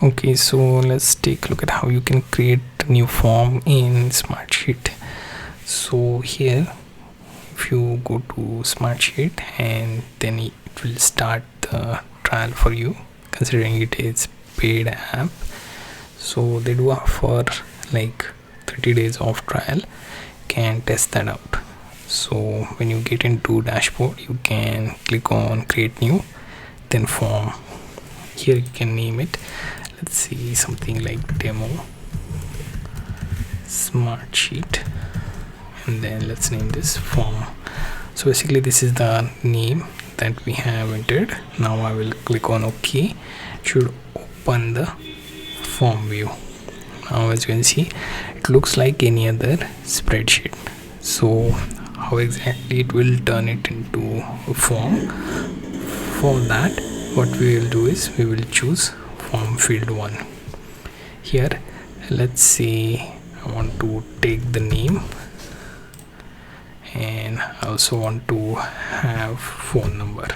Okay, so let's take a look at how you can create a new form in SmartSheet. So here, if you go to SmartSheet, and then it will start the trial for you, considering it is paid app. So they do offer like 30 days of trial. You can test that out. So when you get into dashboard, you can click on create new, then form. Here you can name it, let's see, something like demo SmartSheet, and then let's name this form. So basically this is the name that we have entered. Now I will click on OK. It should open the form view. Now as you can see, it looks like any other spreadsheet. So how exactly it will turn it into a form? For that, what we will do is we will choose form field 1. Here let's say I want to take the name, and I also want to have phone number,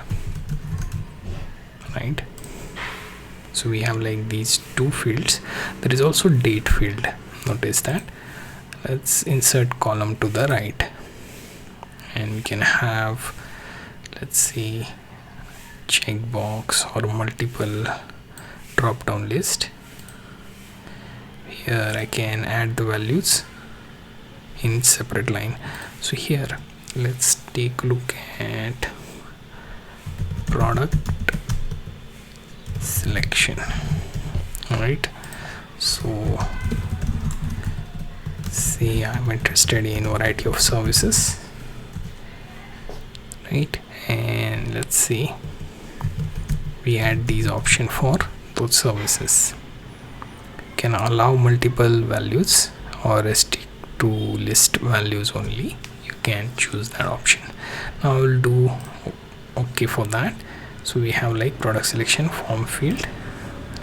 right? So we have like these two fields. There is also date field, notice that. Let's insert column to the right, and we can have, let's see, checkbox or multiple drop down list. Here I can add the values in separate line. So here let's take a look at product selection. All right, so say I'm interested in variety of services, right? And let's see, we add these options for those services. Can allow multiple values or restrict to list values only. You can choose that option. Now I will do OK for that. So we have like product selection, form field,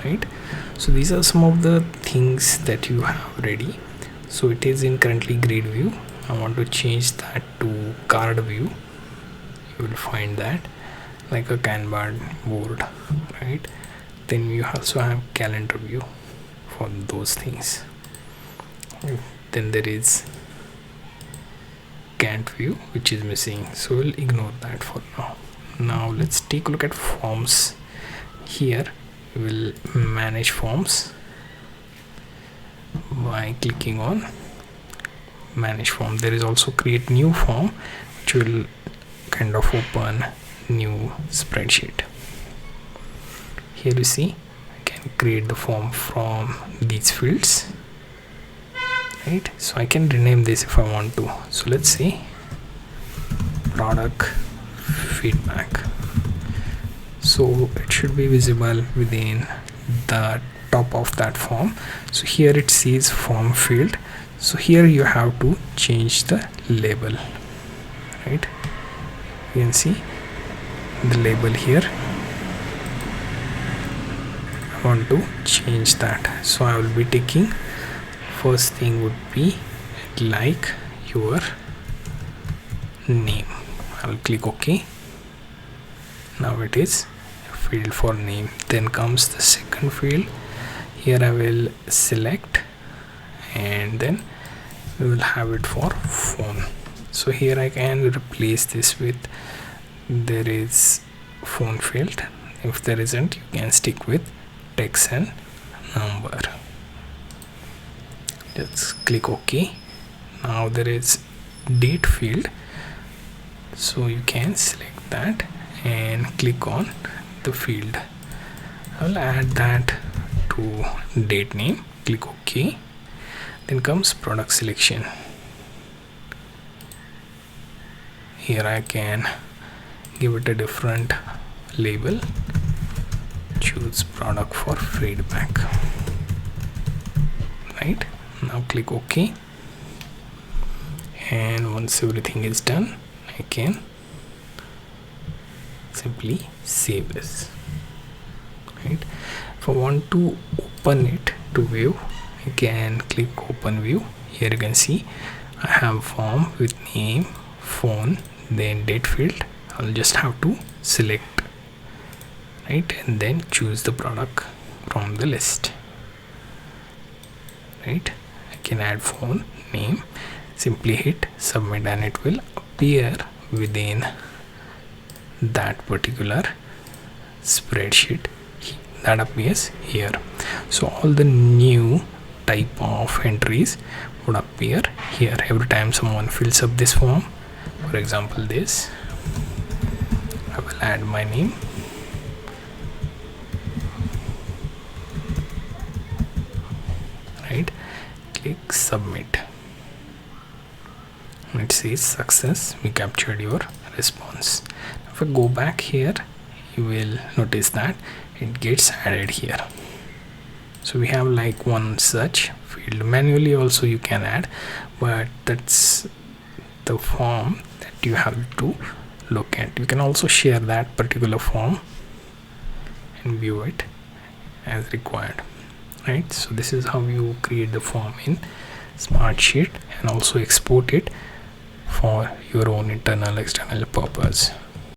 right? So these are some of the things that you have ready. So it is in currently grid view. I want to change that to card view. You will find that like a Kanban board, right? Then you also have calendar view for those things. Then there is Gantt view, which is missing, so we'll ignore that for now. Now let's take a look at forms. Here we'll manage forms by clicking on manage form. There is also create new form, which will kind of open new spreadsheet. Here you see I can create the form from these fields, right? So I can rename this if I want to. So let's say product feedback. So it should be visible within the top of that form. So here it says form field. So here you have to change the label, right? You can see the label here. I want to change that. So I will be taking, first thing would be like your name. I will click OK. Now it is field for name. Then comes the second field. Here I will select, and then we will have it for phone. So here I can replace this with, there is phone field. If there isn't, you can stick with text and number. Let's click OK. Now there is date field, so you can select that and click on the field. I'll add that to date name, click OK. Then comes product selection. Here I can give it a different label, choose product for feedback, right? Now click OK, and once everything is done, I can simply save this, right? If I want to open it to view, I can click open view. Here you can see I have form with name, phone, then date field. I'll just have to select, right, and then choose the product from the list. Right, I can add phone name, simply hit submit and it will appear within that particular spreadsheet that appears here. So all the new type of entries would appear here every time someone fills up this form. For example, this, I will add my name, right, click submit. It says success, we captured your response. If I go back here, you will notice that it gets added here. So we have like one such field. Manually also you can add, but that's the form that you have to look at. You can also share that particular form and view it as required. Right, so this is how you create the form in SmartSheet and also export it for your own internal external purpose.